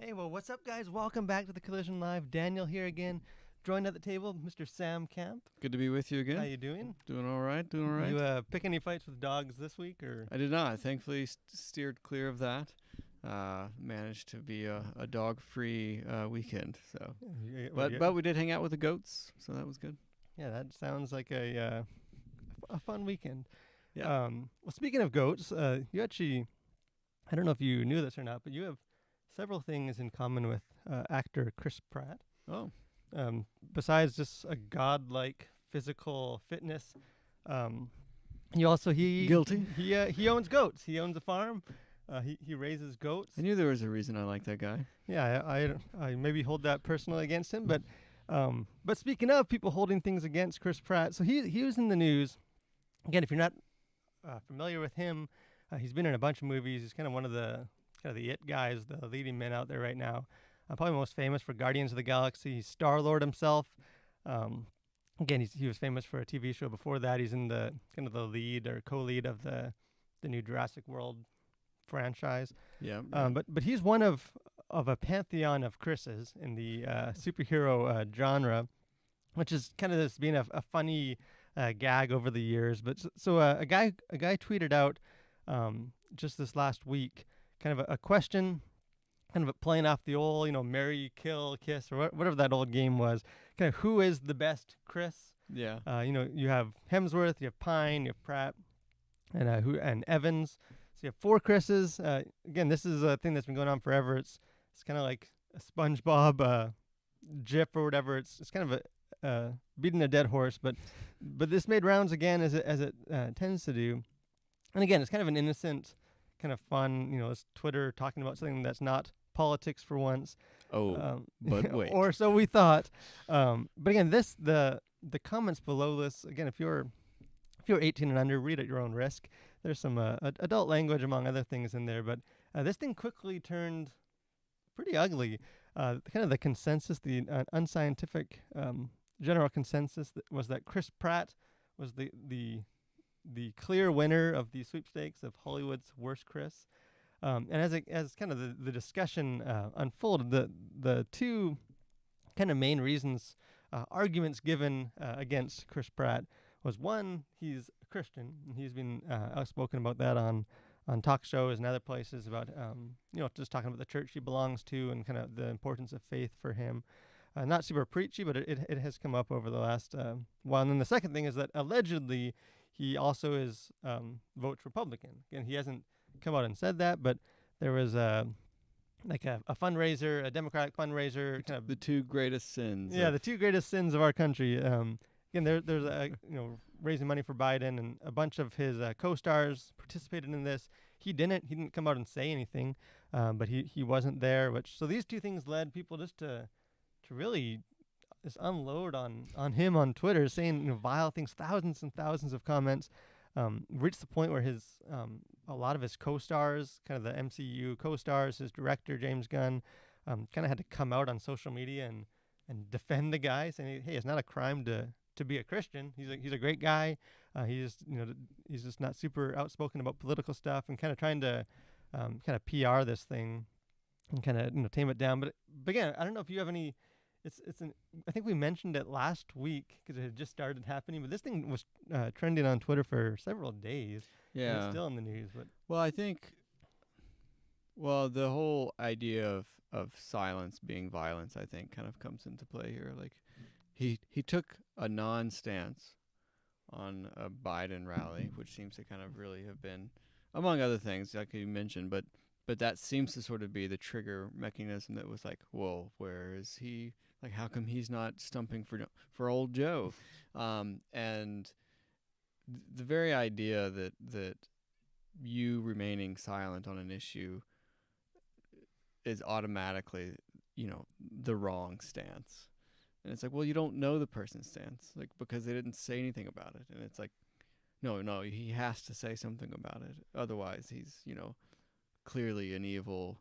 Hey, well, what's up, guys? Welcome back to the Collision Live. Daniel here again, joined at the table, Mr. Sam Camp. Good to be with you again. How you doing? Doing all right. You pick any fights with dogs this week, or? I did not. Thankfully, steered clear of that. Managed to be a dog-free weekend. So, but we did hang out with the goats, so that was good. Yeah, that sounds like a fun weekend. Yeah. Well, speaking of goats, you actually, I don't know if you knew this or not, but you have several things in common with actor Chris Pratt. Oh. Besides just a godlike physical fitness, he Guilty. He owns goats. He owns a farm. He raises goats. I knew there was a reason I like that guy. Yeah, I maybe hold that personally against him, but speaking of people holding things against Chris Pratt, so he was in the news. Again, if you're not familiar with him, he's been in a bunch of movies. He's kind of one of the it guys, the leading men out there right now. Probably most famous for Guardians of the Galaxy. He's Star-Lord himself. Again, he was famous for a TV show before that. He's in the kind of the lead or co-lead of the new Jurassic World franchise. Yeah. But he's one of a pantheon of Chris's in the superhero genre, which is kind of this being a funny gag over the years. But so a guy tweeted out just this last week, kind of a question, kind of playing off the old, marry, kill, kiss, or whatever that old game was. Kind of who is the best Chris? Yeah. You have Hemsworth, you have Pine, you have Pratt, and Evans. So you have four Chris's. Again, this is a thing that's been going on forever. It's kind of like a SpongeBob GIF or whatever. It's kind of a beating a dead horse, but this made rounds again as it tends to do. And again, it's kind of an innocent, kind of fun, it's Twitter talking about something that's not politics for once. Oh, but wait. Or so we thought. But again, the comments below this, again, if you're 18 and under, read at your own risk. There's some adult language among other things in there, but this thing quickly turned pretty ugly. Kind of the consensus, the unscientific general consensus was that Chris Pratt was the clear winner of the sweepstakes of Hollywood's worst Chris. And as kind of the discussion unfolded, the two kind of main reasons, arguments given against Chris Pratt was, one, he's a Christian, and he's been outspoken about that on talk shows and other places about, just talking about the church he belongs to and kind of the importance of faith for him. Not super preachy, but it has come up over the last while. And then the second thing is that allegedly he also votes Republican. Again, he hasn't come out and said that, but there was a fundraiser, a Democratic fundraiser, kind of the two greatest sins. Yeah, the two greatest sins of our country. Again, there's raising money for Biden, and a bunch of his co-stars participated in this. He didn't come out and say anything, but he wasn't there. So these two things led people just to really just unload on him on Twitter, saying vile things, thousands and thousands of comments. Reached the point where a lot of his co-stars, kind of the MCU co-stars, his director James Gunn, kind of had to come out on social media and defend the guy, saying, hey, it's not a crime to be a Christian. He's a great guy. He's just not super outspoken about political stuff, and kind of trying to kind of PR this thing and kind of tame it down. But again, I don't know if you have any. I think we mentioned it last week because it had just started happening, but this thing was trending on Twitter for several days. Yeah, and it's still in the news. But I think the whole idea of silence being violence, I think, kind of comes into play here. Like he took a non-stance on a Biden rally, which seems to kind of really have been, among other things, like you mentioned, but that seems to sort of be the trigger mechanism that was like, whoa, where is he? Like, how come he's not stumping for old Joe? And the very idea that you remaining silent on an issue is automatically, the wrong stance. And it's like, well, you don't know the person's stance, like, because they didn't say anything about it. And it's like, no, he has to say something about it. Otherwise, he's, clearly an evil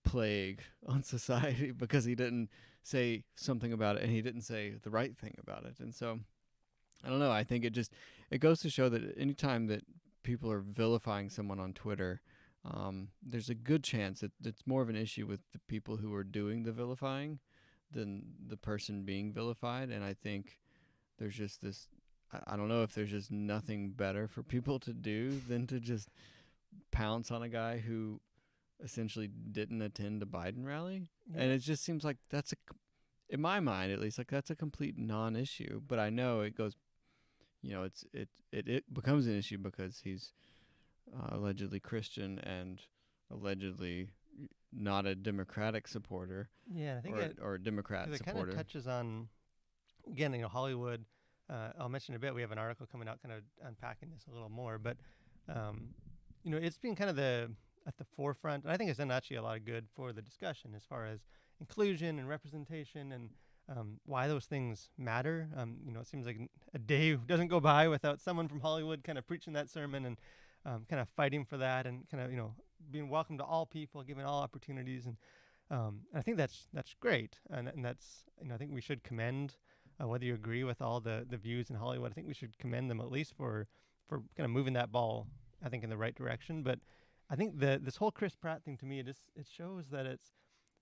plague on society because he didn't say something about it, and he didn't say the right thing about it. And so, I don't know. I think it goes to show that anytime that people are vilifying someone on Twitter, there's a good chance that it's more of an issue with the people who are doing the vilifying than the person being vilified. And I think there's just this. I don't know if there's just nothing better for people to do than to just pounce on a guy who essentially didn't attend a Biden rally. Yeah. And it just seems like in my mind at least, like that's a complete non-issue. But I know it goes, it becomes an issue because he's allegedly Christian and allegedly not a Democratic supporter. Yeah, I think or a Democrat it kind supporter. of touches on, again, Hollywood. I'll mention in a bit. We have an article coming out, kind of unpacking this a little more. But it's been kind of at the forefront, and I think it's done actually a lot of good for the discussion as far as inclusion and representation and why those things matter. It seems like a day doesn't go by without someone from Hollywood kind of preaching that sermon and kind of fighting for that and kind of being welcome to all people, giving all opportunities, and I think that's great, and that's I think we should commend whether you agree with all the views in Hollywood. I think we should commend them at least for kind of moving that ball, I think, in the right direction. But I think this whole Chris Pratt thing, to me, it shows that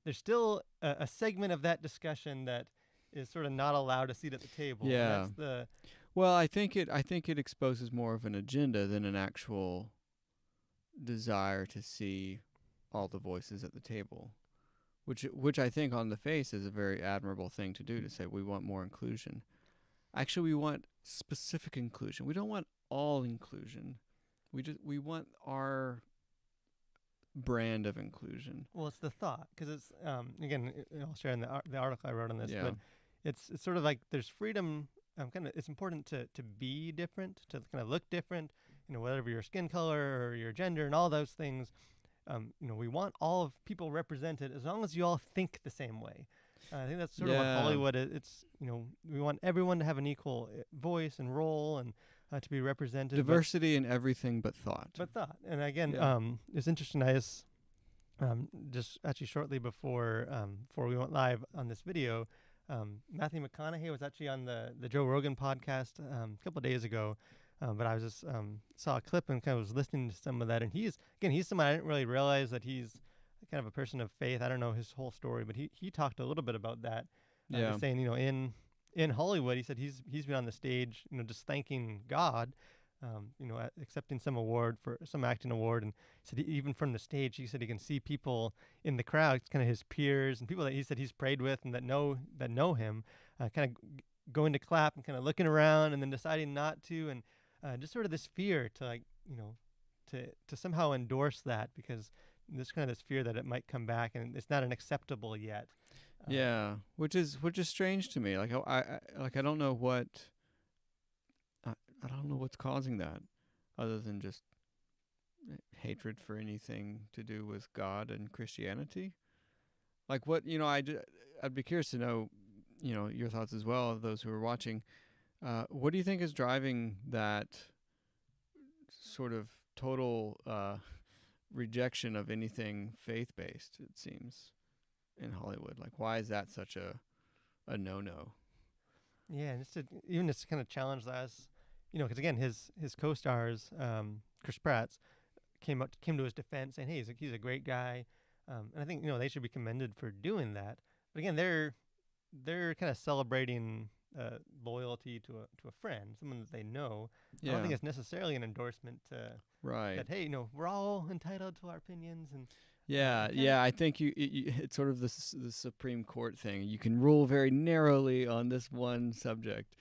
there's still a segment of that discussion that is sort of not allowed a seat at the table. Yeah. And that's well, I think it exposes more of an agenda than an actual desire to see all the voices at the table, which I think on the face is a very admirable thing to do, to say we want more inclusion. Actually, we want specific inclusion. We don't want all inclusion. We want our brand of inclusion. Well, it's the thought, because it's again, I'll share in the article I wrote on this, Yeah. but it's sort of like there's freedom. It's important to be different, to kind of look different. Whatever your skin color or your gender and all those things. We want all of people represented as long as you all think the same way. I think that's sort of what Hollywood is. It's we want everyone to have an equal voice and role and to be represented. Diversity in everything but thought. And again, it's interesting. I just actually shortly before we went live on this video, Matthew McConaughey was actually on the Joe Rogan podcast a couple of days ago. But I was just saw a clip and kind of was listening to some of that, and he's someone I didn't really realize that he's kind of a person of faith. I don't know his whole story, but he talked a little bit about that. Just saying, in Hollywood, he said he's been on the stage, just thanking God, accepting some award for some acting award, and said even from the stage, he said he can see people in the crowd, kind of his peers and people that he said he's prayed with and that know him, kind of going to clap and kind of looking around and then deciding not to, and just sort of this fear to to somehow endorse that, because there's kind of this fear that it might come back and it's not an acceptable yet. Which is strange to me. Like I don't know what I don't know what's causing that, other than just hatred for anything to do with God and Christianity. Like what I'd be curious to know, your thoughts as well, those who are watching. What do you think is driving that sort of total rejection of anything faith-based, it seems, in Hollywood? Like, why is that such a no-no? Yeah, and just to kind of challenge that, because again, his co-stars, Chris Pratt's, came to his defense saying, hey, he's a great guy, and I think they should be commended for doing that. But again, they're kind of celebrating loyalty to a friend, someone that they know. I don't think it's necessarily an endorsement to that. Hey, we're all entitled to our opinions, and I think it's sort of the Supreme Court thing. You can rule very narrowly on this one subject,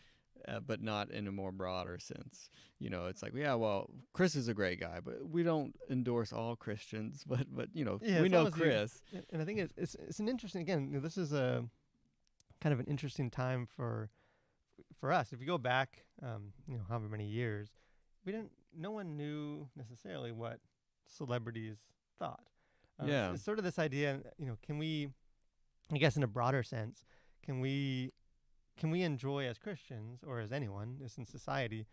but not in a more broader sense. It's like, well, Chris is a great guy, but we don't endorse all Christians. But we know Chris. And I think it's an interesting. Again, this is a kind of an interesting time for us. If you go back, however many years, no one knew necessarily what celebrities thought. It's sort of this idea, can we, I guess in a broader sense, can we enjoy as Christians, or as anyone just in society,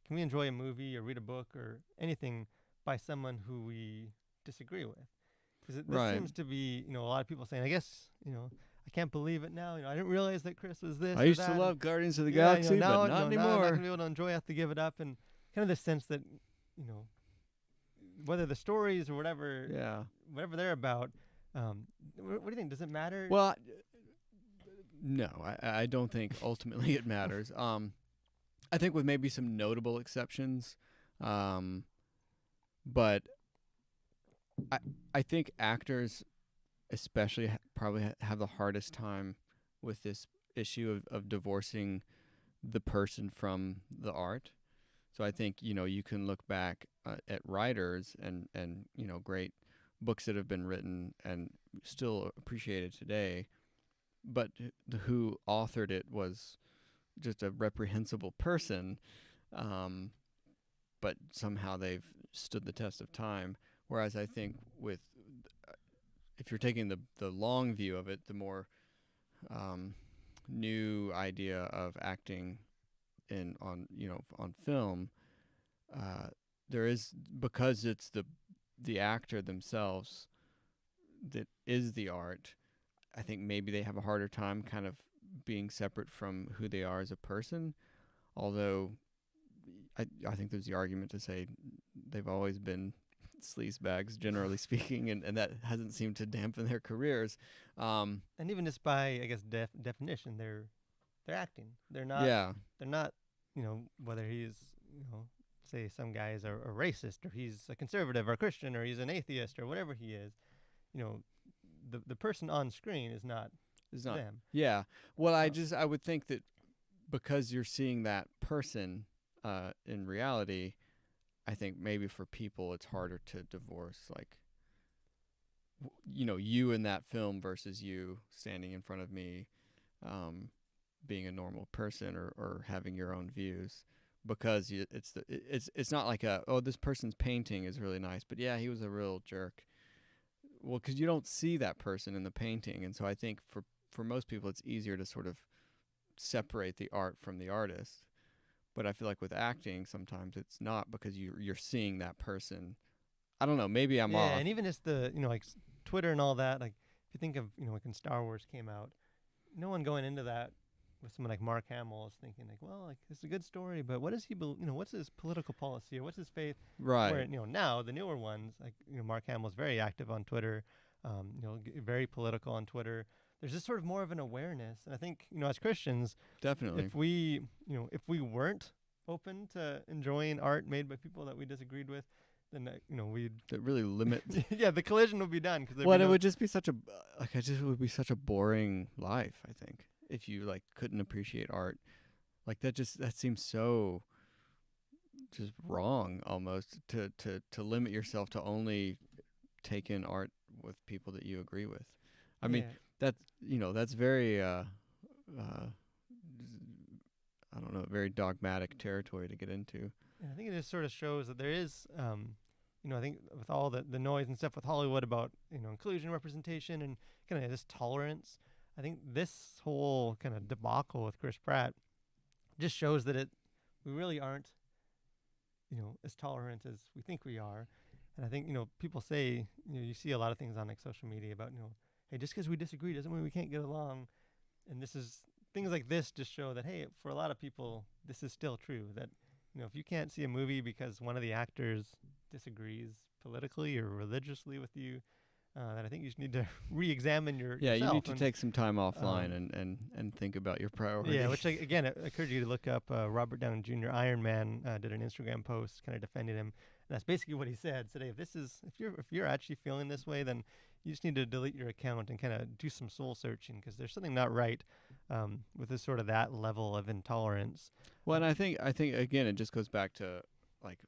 can we enjoy a movie or read a book or anything by someone who we disagree with? Because this seems to be, a lot of people saying, I guess, I can't believe it now. I didn't realize that Chris was this. I used to love Guardians of the Galaxy, now, but not anymore. Now I'm not going to be able to enjoy it. I have to give it up. And kind of this sense that, whether the stories or whatever, Yeah. whatever they're about. What do you think? Does it matter? Well, no, I don't think ultimately it matters. I think with maybe some notable exceptions, but I I think actors especially probably have the hardest time with this issue of divorcing the person from the art. So I think you can look back at writers and great books that have been written and still appreciated today, but who authored it was just a reprehensible person, um, but somehow they've stood the test of time. Whereas I think with if you're taking the long view of it, the more um, new idea of acting in on film, there is, because it's the actor themselves that is the art. I think maybe they have a harder time kind of being separate from who they are as a person. Although I think there's the argument to say they've always been sleaze bags, generally speaking, and that hasn't seemed to dampen their careers. And even just by, I guess, definition, they're acting. They're not. Yeah, They're not. Whether he's, say some guy is a racist, or he's a conservative or Christian, or he's an atheist, or whatever he is. You know, the person on screen is not it's not. them. Yeah. Well, I would think that because you're seeing that person in reality, I think maybe for people it's harder to divorce, like you in that film versus you standing in front of me, being a normal person or having your own views, because it's not like this person's painting is really nice, but yeah, he was a real jerk. Well, because you don't see that person in the painting, and so I think for most people it's easier to sort of separate the art from the artist. But I feel like with acting, sometimes it's not, because you're seeing that person. I don't know. Maybe I'm Yeah, off. and even just the like Twitter and all that. Like if you think of like when Star Wars came out, no one going into that with someone like Mark Hamill is thinking like, well, like it's a good story, but what does he what's his political policy or what's his faith? Where Right. now the newer ones, like Mark Hamill's very active on Twitter, very political on Twitter. There's just sort of more of an awareness, and I think as Christians, Definitely. if we weren't open to enjoying art made by people that we disagreed with, then we'd That really limit. yeah, the collision would be done because Well, it would just be such a like. It would be such a boring life, I think, if you like couldn't appreciate art. Like that seems so just wrong almost to limit yourself to only take in art with people that you agree with. I mean, yeah. that's very I don't know, very dogmatic territory to get into. And I think it just sort of shows that there is, I think with all the noise and stuff with Hollywood about inclusion, representation, and kind of this tolerance, I think this whole kind of debacle with Chris Pratt just shows that we really aren't, as tolerant as we think we are. And I think people say you see a lot of things on like social media about hey, just because we disagree doesn't mean we can't get along. And this is things like this just show that hey, for a lot of people, this is still true. That if you can't see a movie because one of the actors disagrees politically or religiously with you, then I think you just need to re-examine Yeah, yourself. you need to take some time offline um, and think about your priorities. yeah, which again, I encourage you to look up. Robert Downey Jr. Iron Man did an Instagram post kind of defending him, and that's basically what he said. Said, hey, if you're actually feeling this way, then you just need to delete your account and kind of do some soul searching, because there's something not right with this sort of that level of intolerance. Well, and I think again it just goes back to like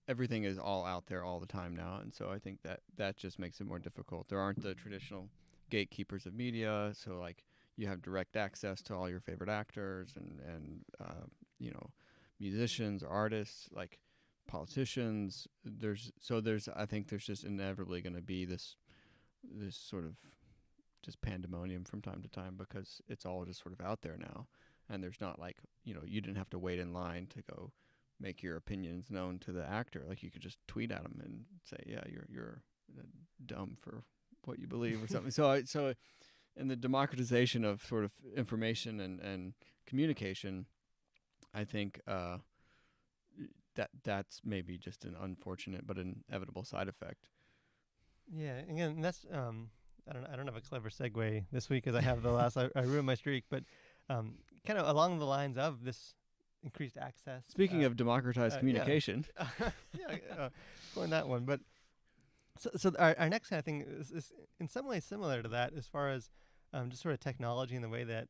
everything is all out there all the time now, and so I think that just makes it more difficult. There aren't the traditional gatekeepers of media, so like you have direct access to all your favorite actors and musicians, artists, like politicians. There's I think there's just inevitably going to be this sort of just pandemonium from time to time, because it's all just sort of out there now, and there's not like you didn't have to wait in line to go make your opinions known to the actor. Like you could just tweet at them and say, yeah, you're dumb for what you believe or something. So in the democratization of sort of information and communication, I think that's maybe just an unfortunate but inevitable side effect. Yeah, again, that's I don't have a clever segue this week because I have the last I ruined my streak, but kind of along the lines of this increased access. Speaking of democratized Yeah, communication, yeah, going that one. But so our next kind of thing is in some ways similar to that as far as just sort of technology and the way that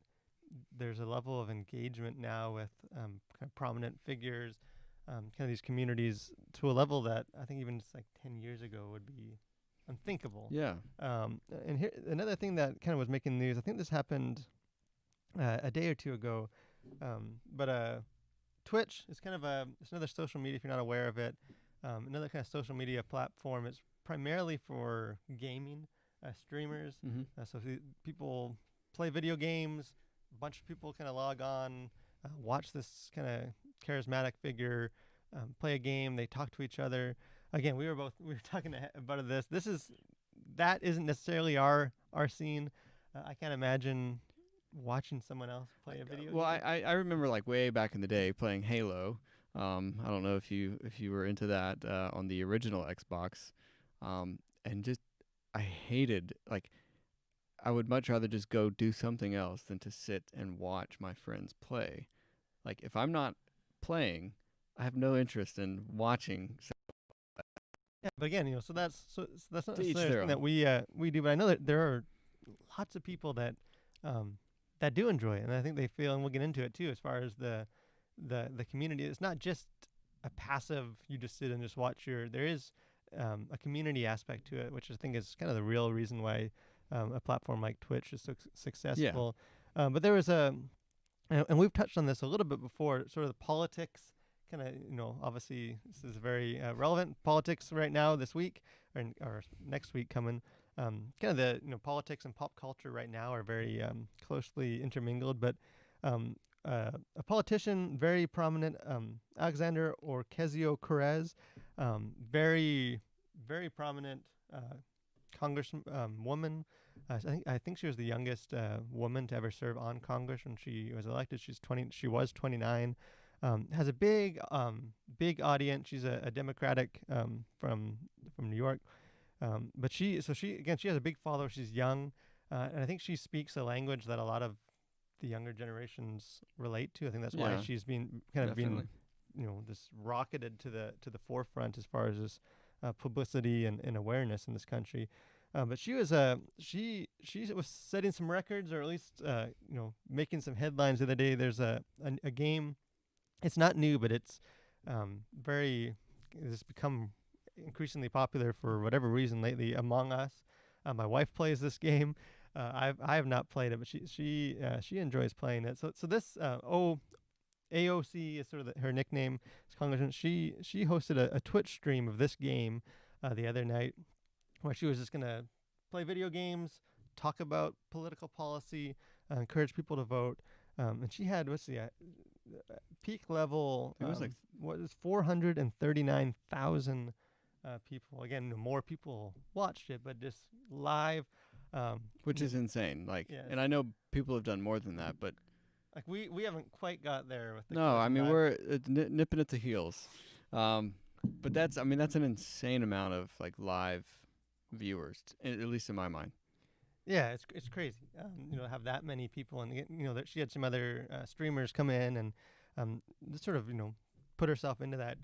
there's a level of engagement now with kind of prominent figures, kind of these communities to a level that I think even just like 10 years ago would be unthinkable. yeah, And here another thing that kind of was making news. I think this happened a day or two ago. But Twitch is kind of it's another social media if you're not aware of it. Another kind of social media platform. It's primarily for gaming streamers. hmm So people play video games. A bunch of people kind of log on, watch this kind of charismatic figure play a game. They talk to each other. Again, we were talking about this. That isn't necessarily our scene. I can't imagine watching someone else play a video well, game. I remember like way back in the day playing Halo. I don't know if you were into that on the original Xbox, and just I hated like I would much rather just go do something else than to sit and watch my friends play. Like if I'm not playing, I have no interest in watching. So Yeah, but again, so that's not to each necessarily their something that own. we do. But I know that there are lots of people that do enjoy it, and I think they feel, and we'll get into it too, as far as the community. It's not just a passive. You just sit and just watch There is a community aspect to it, which I think is kind of the real reason why a platform like Twitch is so Yeah, successful. But there was and we've touched on this a little bit before, sort of the politics. Kind of, obviously this is very relevant politics right now this week or next week coming. Kind of the politics and pop culture right now are very closely intermingled. But a politician, very prominent, Alexander Ocasio-Cortez, very very prominent congresswoman. Woman. I think she was the youngest woman to ever serve on Congress when she was elected. She's 20. She was 29. Has a big audience. She's a Democratic from New York. But she has a big follower. She's young, and I think she speaks a language that a lot of the younger generations relate to. I think that's why yeah, she's been kind of definitely. been this rocketed to the forefront as far as this publicity and awareness in this country. But she was setting some records, or at least making some headlines the other day. There's a game. It's not new, but it's it's become increasingly popular for whatever reason lately. Among Us. My wife plays this game. I have not played it, but she enjoys playing it. So this AOC is sort of her nickname. It's Congressman. She hosted a Twitch stream of this game the other night, where she was just gonna play video games, talk about political policy, encourage people to vote. And she had peak level. I think it was like What is 439,000 people? Again, more people watched it, but just live. which is insane. Like, Yeah, and I know people have done more than that, but like we haven't quite got there with the no, I mean live. we're nipping at the heels. But that's an insane amount of like live viewers, at least in my mind. Yeah, it's crazy. Have that many people, and that she had some other streamers come in and just sort of put herself into that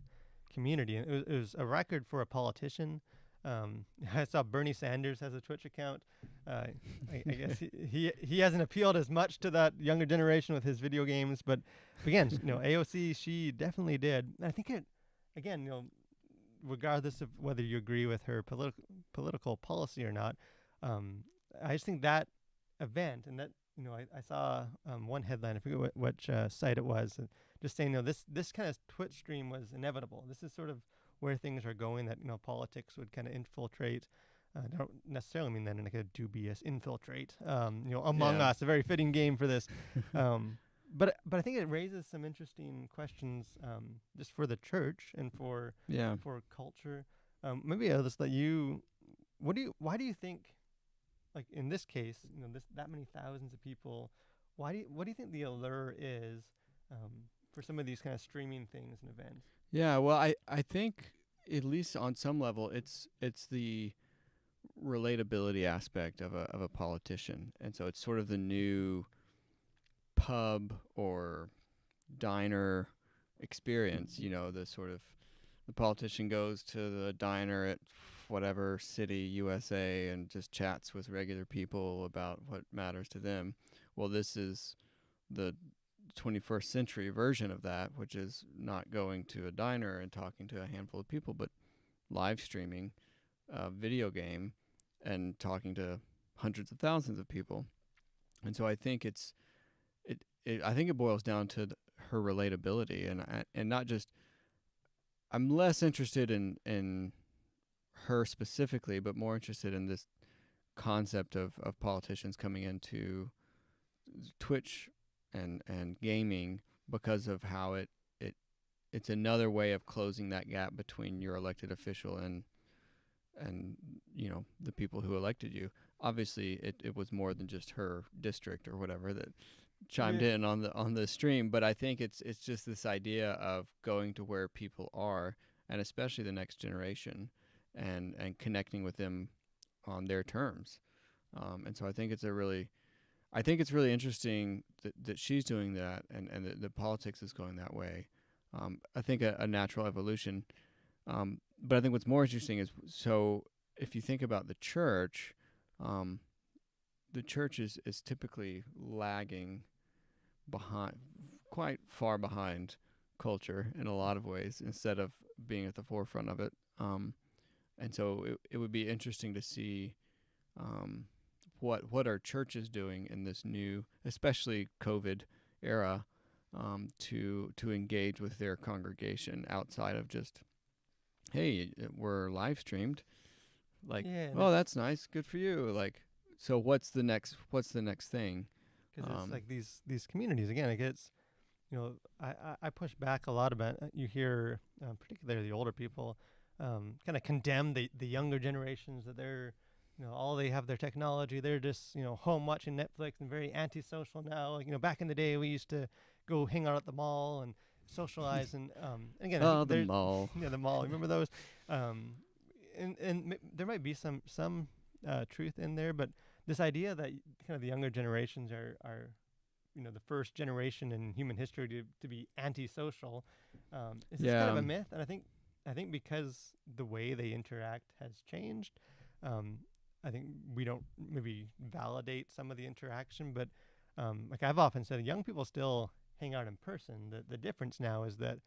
community, and it was a record for a politician. I saw Bernie Sanders has a Twitch account. I guess he hasn't appealed as much to that younger generation with his video games, but again, AOC, she definitely did. And I think again, regardless of whether you agree with her political policy or not, I just think that event and that I saw one headline. I forget which site it was, just saying this kind of Twitch stream was inevitable. This is sort of where things are going. That politics would kind of infiltrate. I don't necessarily mean that in like a dubious infiltrate. Among Yeah. Us, a very fitting game for this. But I think it raises some interesting questions just for the church and for Yeah. culture. Maybe I'll just let you. Why do you think, like in this case, that many thousands of people? What do you think the allure is for some of these kind of streaming things and events? Yeah, well, I think at least on some level, it's the relatability aspect of a politician, and so it's sort of the new pub or diner experience. You know, the sort of the politician goes to the diner at whatever city, USA, and just chats with regular people about what matters to them. Well, this is the 21st century version of that, which is not going to a diner and talking to a handful of people, but live streaming a video game and talking to hundreds of thousands of people. And so I think I think it boils down to her relatability, and not just. I'm less interested in her specifically, but more interested in this concept of politicians coming into Twitch and gaming because of how it's another way of closing that gap between your elected official and you know the people who elected you. Obviously, it was more than just her district or whatever that chimed Yeah. in on the stream, but I think it's just this idea of going to where people are, and especially the next generation, and connecting with them on their terms. And so I think it's really interesting that she's doing that, and the politics is going that way. I think a natural evolution. But I think what's more interesting is, so if you think about um, the church is typically lagging behind, quite far behind culture in a lot of ways, instead of being at the forefront of it. And so it would be interesting to see um, what our church is doing in this new, especially COVID era, to engage with their congregation outside of just, hey, we're live streamed. Like, Yeah, and oh, it's that's nice, good for you. Like, so what's the next thing? because it's Um, like these communities again. It gets, I push back a lot about you hear, particularly the older people, kind of condemn the younger generations that they're, all they have their technology. They're just home watching Netflix and very antisocial now. Like back in the day, we used to go hang out at the mall and socialize. And again, I think oh, the there's mall. yeah, the mall. Remember those? Um, and there might be some truth in there, but this idea that kind of the younger generations are the first generation in human history to be antisocial is this kind of Yeah, a myth. And I think because the way they interact has changed, um, I think we don't maybe validate some of the interaction. But like I've often said, young people still hang out in person. The difference now is that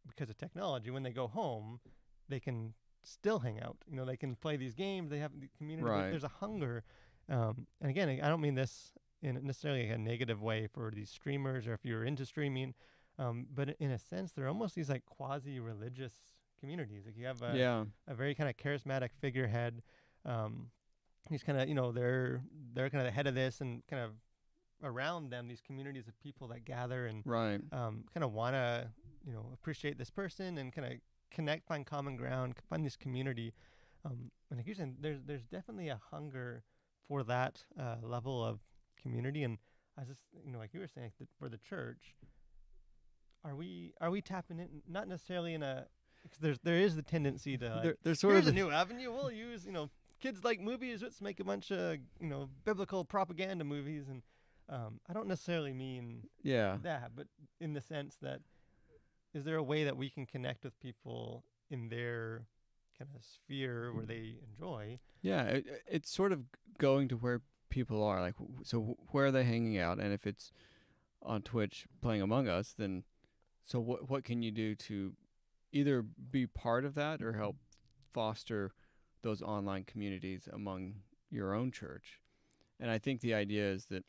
because of technology, when they go home, they can still hang out. They can play these games. They have the community. right. There's a hunger. And again, I don't mean this in necessarily a negative way for these streamers or if you're into streaming, but in a sense, they're almost these like quasi-religious communities. Like you have Yeah, a very kind of charismatic figurehead. Um, he's kind of they're kind of the head of this, and kind of around them these communities of people that gather and right. kind of want to appreciate this person and kind of connect, find common ground, find this community. And like you're saying, there's definitely a hunger for that level of community. And I just like you were saying, that for the church, are we tapping in? Not necessarily in a, because there is the tendency to like, There's sort of here's a new avenue. We'll use kids like movies. Let's make a bunch of biblical propaganda movies. And I don't necessarily mean yeah. that, but in the sense that, is there a way that we can connect with people in their kind of sphere where they enjoy? Yeah, it's sort of going to where people are. Like, so where are they hanging out? And if it's on Twitch playing Among Us, then so what can you do to either be part of that or help foster those online communities among your own church? And I think the idea is that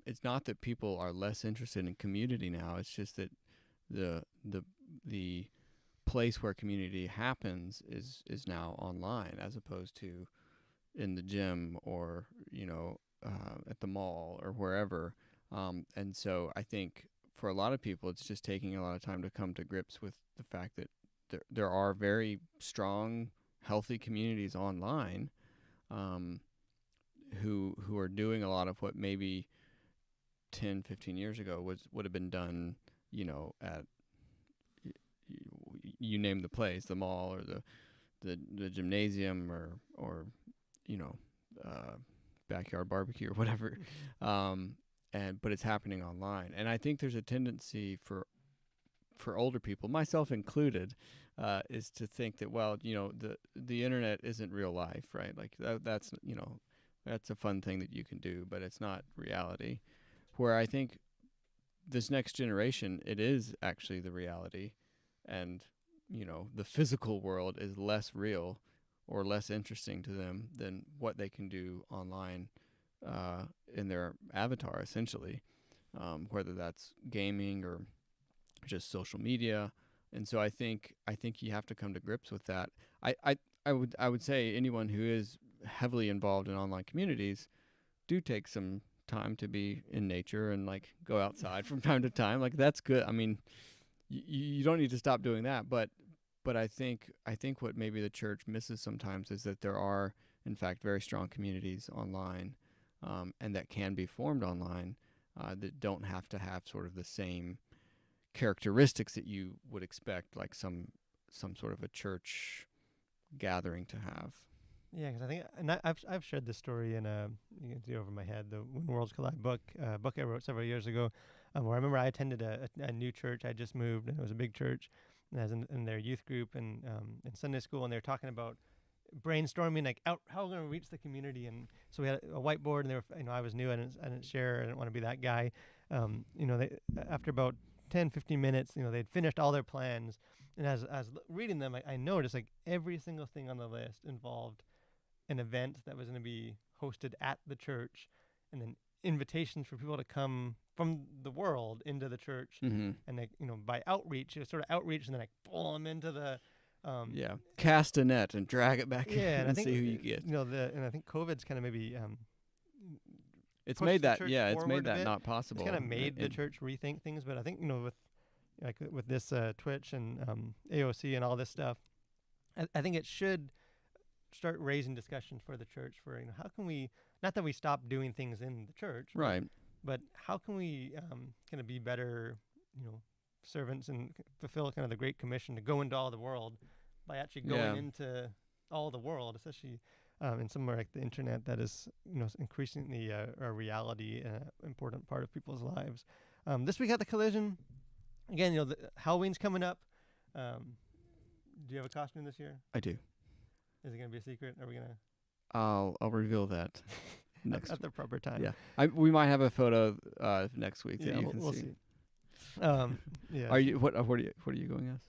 it's not that people are less interested in community now. It's just that the the the place where community happens is now online, as opposed to in the gym or at the mall or wherever. And so I think for a lot of people, it's just taking a lot of time to come to grips with the fact that there are very strong, healthy communities online, um, who are doing a lot of what maybe 10, 15 years ago would have been done, at you name the place, the mall or the gymnasium or you know, backyard barbecue or whatever. But it's happening online. And I think there's a tendency for older people, myself included, is to think that, well, you know, the internet isn't real life, right? Like that's, you know, that's a fun thing that you can do, but it's not reality. Where I think this next generation, it is actually the reality, and you know, the physical world is less real or less interesting to them than what they can do online in their avatar, essentially, whether that's gaming or just social media. And so I think you have to come to grips with that. I would say anyone who is heavily involved in online communities do take some time to be in nature and like go outside from time to time. Like that's good. I mean, you don't need to stop doing that, but I think what maybe the church misses sometimes is that there are in fact very strong communities online, and that can be formed online, that don't have to have sort of the same characteristics that you would expect like some sort of a church gathering to have. Yeah, because I think, and I've shared this story in you can see over my head, the When Worlds Collide book I wrote several years ago, where I remember I attended a new church. I just moved, and it was a big church, and I was in their youth group and in Sunday school, and they were talking about brainstorming like out how we're going to reach the community. And so we had a whiteboard, and they were, you know, I was new, I didn't share, I didn't want to be that guy. You know, they after about 10, 15 minutes, you know, they'd finished all their plans, and as I was reading them, I noticed like every single thing on the list involved an event that was going to be hosted at the church, and then invitations for people to come from the world into the church, Mm-hmm. and like, you know, by outreach, it was sort of outreach, and then like pull them into the Yeah, cast a net and drag it back in yeah, and I and think see who you get. you know and I think COVID's kind of maybe It's pushed made the that, church yeah, it's forward made a that bit. not possible. It's kind of made the church rethink things. But I think, you know, with this Twitch and AOC and all this stuff, I think it should start raising discussions for the church for, you know, how can we, not that we stop doing things in the church, Right. but how can we kind of be better, you know, servants and fulfill kind of the Great Commission to go into all the world by actually going Yeah. into all the world, especially in somewhere like the internet that is, you know, increasingly a reality, important part of people's lives. This week at the Collision, again, you know, Halloween's coming up. Do you have a costume this year? I do. Is it going to be a secret? Are we going to? I'll reveal that next. At the proper time. Yeah. We might have a photo next week that Yeah, you can we'll see. see. Yeah. Are you what are you going as?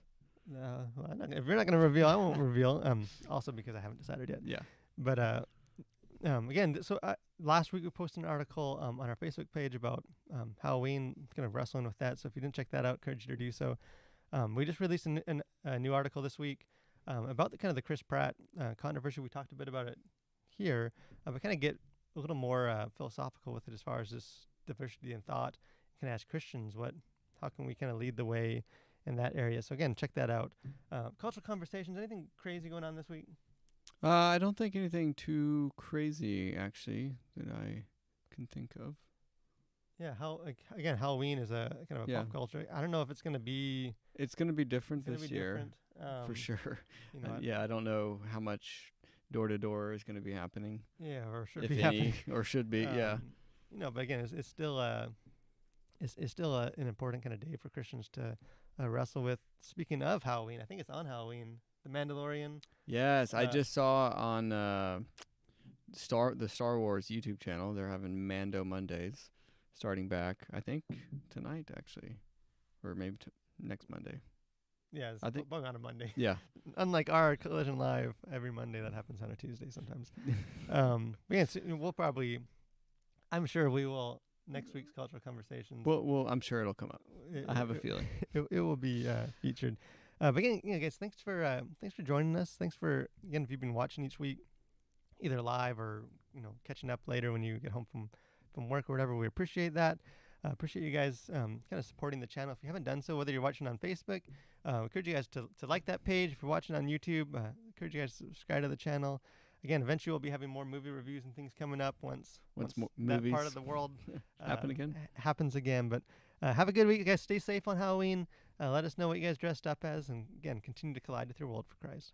Well, if you're not going to reveal, I won't reveal. Also because I haven't decided yet. Yeah. But again, so last week we posted an article on our Facebook page about Halloween, kind of wrestling with that. So if you didn't check that out, encourage you to do so. We just released a new article this week about the kind of the Chris Pratt controversy. We talked a bit about it here, but kind of get a little more philosophical with it as far as this diversity in thought. Can ask Christians how can we kind of lead the way in that area. So again, check that out. Cultural conversations. Anything crazy going on this week? I don't think anything too crazy actually that I can think of. Yeah, again, Halloween is a kind of a pop culture. I don't know if it's going to be. It's going to be different It's gonna this be year, different, for sure. You know, Yeah, I don't know how much door to door is going to be happening. Yeah, or should if be any, happening. or should be. Yeah. You know, but again, it's still it's still an important kind of day for Christians to wrestle with. Speaking of Halloween, I think it's on Halloween. The Mandalorian. Yes, I just saw on the Star Wars YouTube channel they're having Mando Mondays starting back. I think tonight actually, or maybe next Monday. Yeah, it's I think on a Monday. Yeah. Unlike our Collision Live every Monday, that happens on a Tuesday sometimes. But yeah, so we'll probably, I'm sure we will, next week's cultural conversations. Well, I'm sure it'll come up. I have a feeling it will be featured. But again, you know, guys, thanks for joining us. Thanks for, again, if you've been watching each week, either live or, you know, catching up later when you get home from work or whatever. We appreciate that. Appreciate you guys kind of supporting the channel. If you haven't done so, whether you're watching on Facebook, encourage you guys to like that page. If you're watching on YouTube, encourage you guys to subscribe to the channel. Again, eventually we'll be having more movie reviews and things coming up once that part of the world happens again. But have a good week, guys. Stay safe on Halloween. Let us know what you guys dressed up as, and again, continue to collide with your world for Christ.